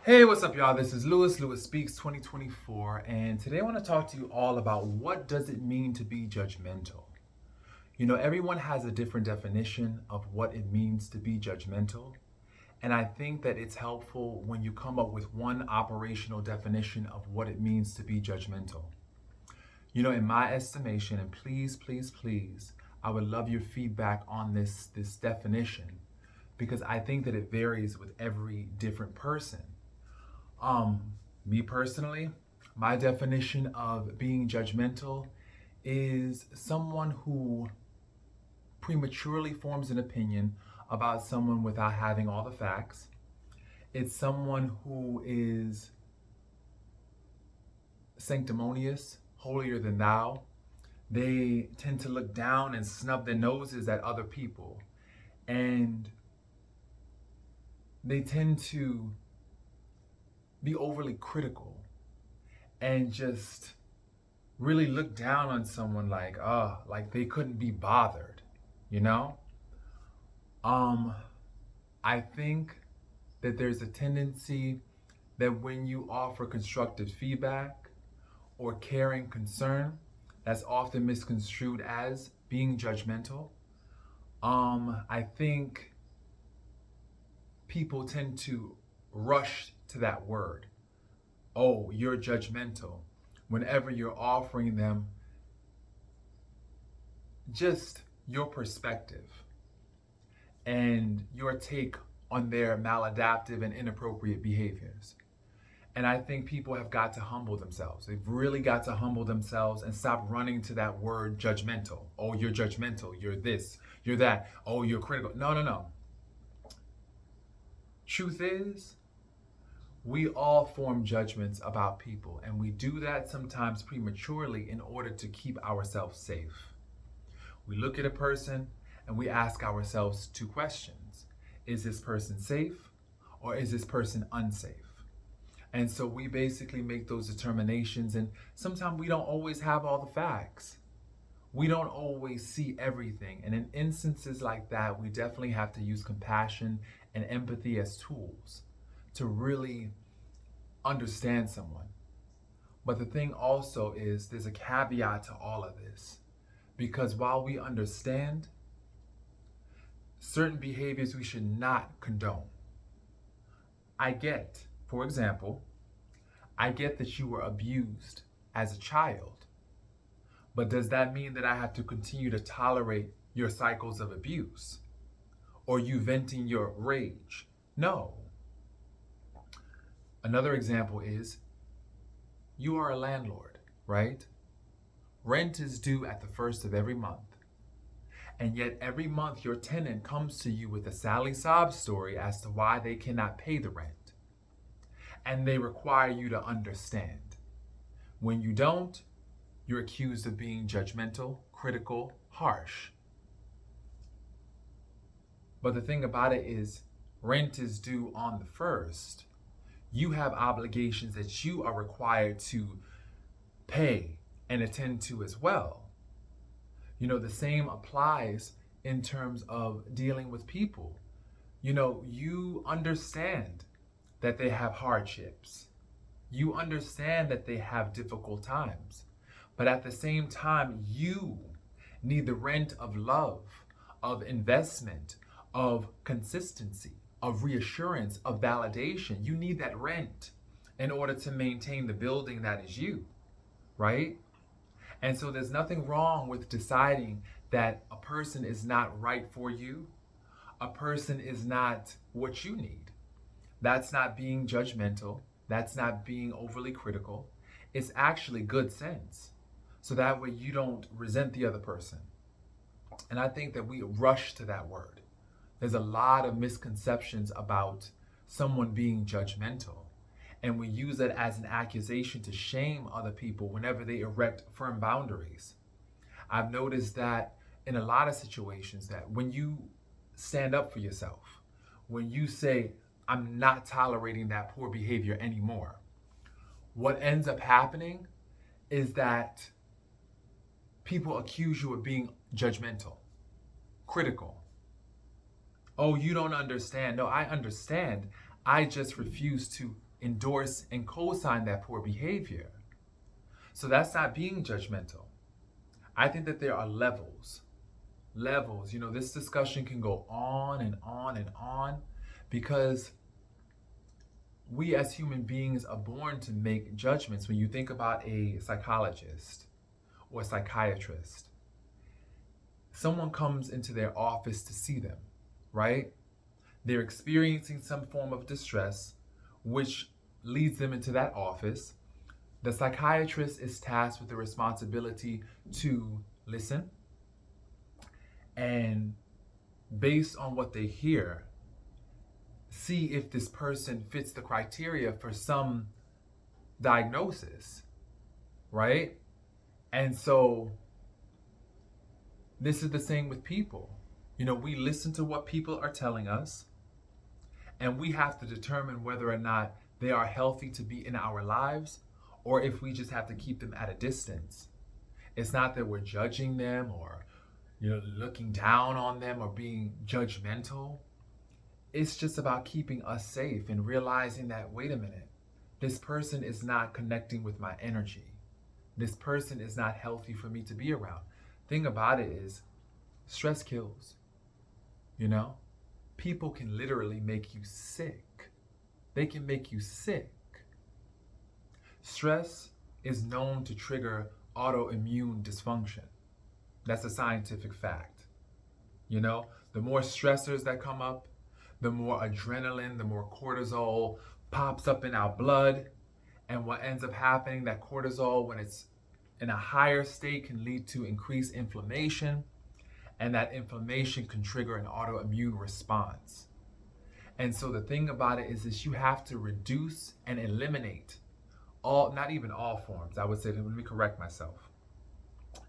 Hey, what's up, y'all? This is Lewis Speaks 2024, and today I want to talk to you all about what does it mean to be judgmental. Everyone has a different definition of what it means to be judgmental, and I think that it's helpful when you come up with one operational definition of what it means to be judgmental. In my estimation, and please, I would love your feedback on this definition because I think that it varies with every different person. Me personally, my definition of being judgmental is someone who prematurely forms an opinion about someone without having all the facts. It's someone who is sanctimonious, holier than thou. They tend to look down and snub their noses at other people. And they tend to be overly critical and just really look down on someone like they couldn't be bothered, you know? I think that there's a tendency that when you offer constructive feedback or caring concern, that's often misconstrued as being judgmental. I think people tend to rush to that word. Oh, you're judgmental. Whenever you're offering them just your perspective and your take on their maladaptive and inappropriate behaviors. And I think people have got to humble themselves. They've really got to humble themselves and stop running to that word judgmental. Oh, you're judgmental. You're this. You're that. Oh, you're critical. No. Truth is, we all form judgments about people, and we do that sometimes prematurely in order to keep ourselves safe. We look at a person and we ask ourselves two questions. Is this person safe or is this person unsafe? And so we basically make those determinations, and sometimes we don't always have all the facts. We don't always see everything. And in instances like that, we definitely have to use compassion and empathy as tools to really understand someone. But the thing also is there's a caveat to all of this. Because while we understand certain behaviors we should not condone. For example, I get that you were abused as a child. But does that mean that I have to continue to tolerate your cycles of abuse? Or you venting your rage? No. Another example is you are a landlord, right? Rent is due at the first of every month. And yet every month your tenant comes to you with a Sally sob story as to why they cannot pay the rent. And they require you to understand. When you don't, you're accused of being judgmental, critical, harsh. But the thing about it is, rent is due on the first. You have obligations that you are required to pay and attend to as well. The same applies in terms of dealing with people. You understand that they have hardships. You understand that they have difficult times. But at the same time, you need the rent of love, of investment, of consistency, of reassurance, of validation. You need that rent in order to maintain the building that is you, right? And so there's nothing wrong with deciding that a person is not right for you. A person is not what you need. That's not being judgmental. That's not being overly critical. It's actually good sense. So that way you don't resent the other person. And I think that we rush to that word. There's a lot of misconceptions about someone being judgmental. And we use it as an accusation to shame other people whenever they erect firm boundaries. I've noticed that in a lot of situations that when you stand up for yourself, when you say, I'm not tolerating that poor behavior anymore, what ends up happening is that people accuse you of being judgmental, critical. Oh, you don't understand. No, I understand. I just refuse to endorse and co-sign that poor behavior. So that's not being judgmental. I think that there are levels. Levels. This discussion can go on and on and on because we as human beings are born to make judgments. When you think about a psychologist or a psychiatrist, someone comes into their office to see them, right? They're experiencing some form of distress, which leads them into that office. The psychiatrist is tasked with the responsibility to listen and, based on what they hear, see if this person fits the criteria for some diagnosis, right? And so this is the same with people. We listen to what people are telling us, and we have to determine whether or not they are healthy to be in our lives, or if we just have to keep them at a distance. It's not that we're judging them or looking down on them or being judgmental. It's just about keeping us safe and realizing that, wait a minute, this person is not connecting with my energy. This person is not healthy for me to be around. Thing about it is, stress kills. People can literally make you sick. They can make you sick. Stress is known to trigger autoimmune dysfunction. That's a scientific fact. The more stressors that come up, the more adrenaline, the more cortisol pops up in our blood. And what ends up happening, that cortisol, when it's in a higher state, can lead to increased inflammation. And that inflammation can trigger an autoimmune response. And so the thing about it is you have to reduce and eliminate not even all forms. I would say, let me correct myself.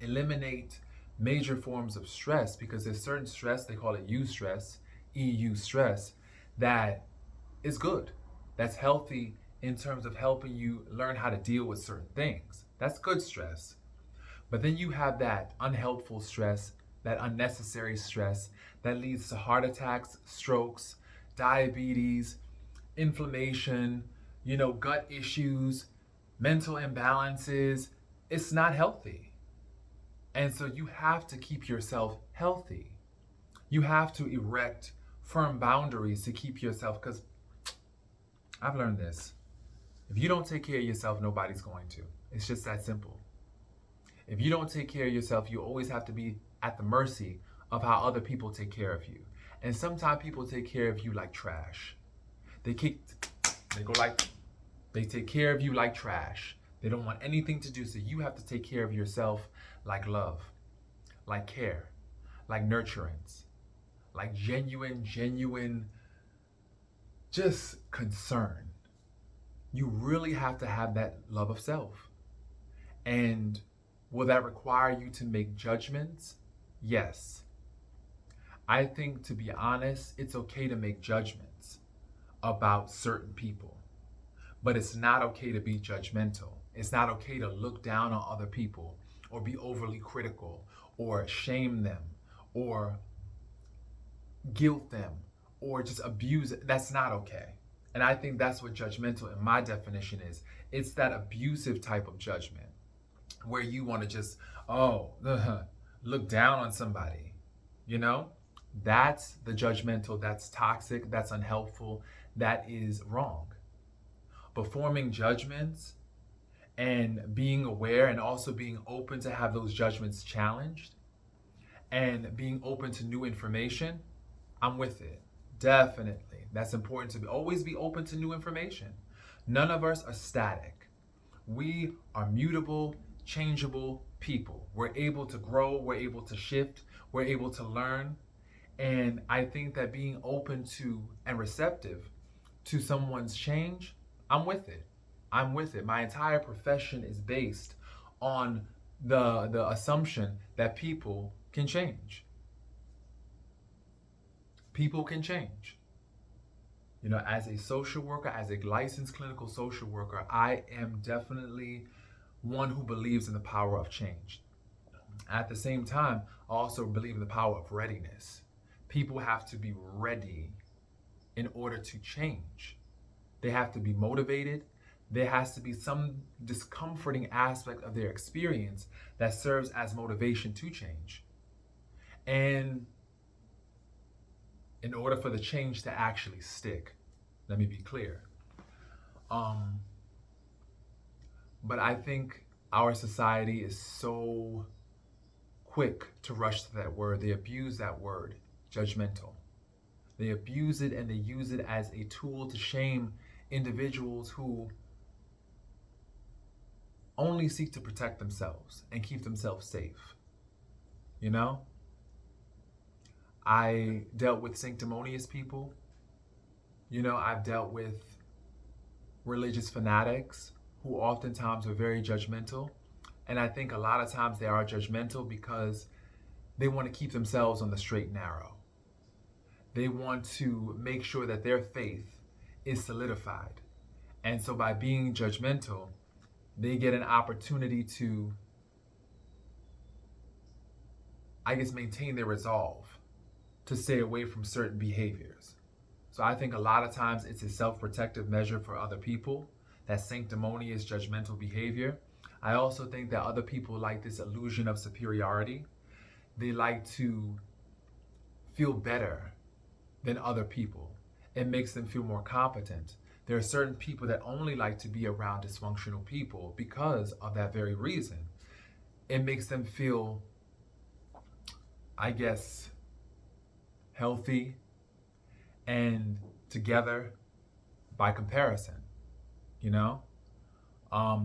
Eliminate major forms of stress, because there's certain stress, they call it EU stress, that is good. That's healthy in terms of helping you learn how to deal with certain things. That's good stress. But then you have that unhelpful stress, that unnecessary stress that leads to heart attacks, strokes, diabetes, inflammation, gut issues, mental imbalances. It's not healthy. And so you have to keep yourself healthy. You have to erect firm boundaries to keep yourself, because I've learned this. If you don't take care of yourself, nobody's going to. It's just that simple. If you don't take care of yourself, you always have to be at the mercy of how other people take care of you. And sometimes people take care of you like trash. They take care of you like trash. They don't want anything to do. So you have to take care of yourself like love, like care, like nurturance, like genuine, just concern. You really have to have that love of self. And will that require you to make judgments? Yes. I think, to be honest, it's okay to make judgments about certain people, but it's not okay to be judgmental. It's not okay to look down on other people or be overly critical or shame them or guilt them or just abuse it. That's not okay. And I think that's what judgmental in my definition is. It's that abusive type of judgment where you want to just, look down on somebody, That's the judgmental, that's toxic, that's unhelpful, that is wrong. But forming judgments and being aware and also being open to have those judgments challenged and being open to new information, I'm with it. Definitely. That's important to always be open to new information. None of us are static. We are mutable, changeable people. We're able to grow, we're able to shift, we're able to learn. And I think that being open to and receptive to someone's change, I'm with it. I'm with it. My entire profession is based on the assumption that people can change. People can change. As a social worker, as a licensed clinical social worker, I am definitely one who believes in the power of change. At the same time, I also believe in the power of readiness. People have to be ready in order to change. They have to be motivated. There has to be some discomforting aspect of their experience that serves as motivation to change. And in order for the change to actually stick, let me be clear. But I think our society is so quick to rush to that word. They abuse that word, judgmental. They abuse it and they use it as a tool to shame individuals who only seek to protect themselves and keep themselves safe. You know? I dealt with sanctimonious people. You know, I've dealt with religious fanatics who oftentimes are very judgmental. And I think a lot of times they are judgmental because they want to keep themselves on the straight and narrow. They want to make sure that their faith is solidified. And so by being judgmental, they get an opportunity to, I guess, maintain their resolve to stay away from certain behaviors. So I think a lot of times it's a self-protective measure for other people, that sanctimonious judgmental behavior. I also think that other people like this illusion of superiority. They like to feel better than other people. It makes them feel more competent. There are certain people that only like to be around dysfunctional people because of that very reason. It makes them feel, I guess, healthy and together by comparison, you know?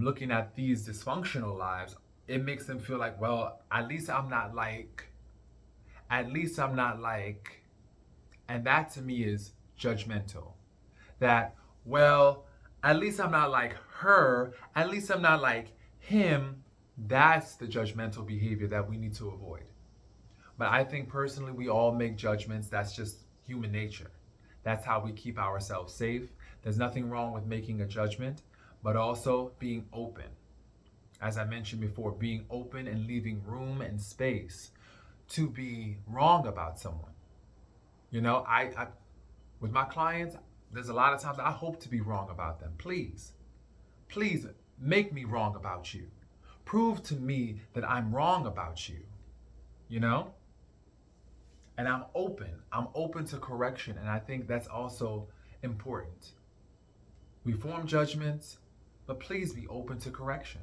Looking at these dysfunctional lives, it makes them feel like, well, at least I'm not like, and that to me is judgmental. That, well, at least I'm not like her, at least I'm not like him. That's the judgmental behavior that we need to avoid. But I think personally, we all make judgments. That's just human nature. That's how we keep ourselves safe. There's nothing wrong with making a judgment, but also being open. As I mentioned before, being open and leaving room and space to be wrong about someone. You know, I with my clients, there's a lot of times I hope to be wrong about them. Please make me wrong about you. Prove to me that I'm wrong about you, you know? And I'm open to correction. And I think that's also important. We form judgments, but please be open to correction.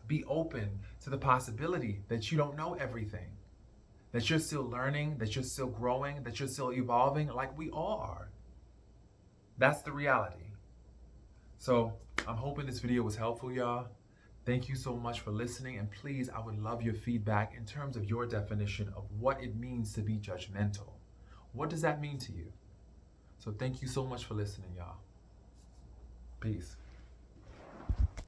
Be open to the possibility that you don't know everything, that you're still learning, that you're still growing, that you're still evolving, like we all are. That's the reality. So I'm hoping this video was helpful, y'all. Thank you so much for listening. And please, I would love your feedback in terms of your definition of what it means to be judgmental. What does that mean to you? So thank you so much for listening, y'all. Peace.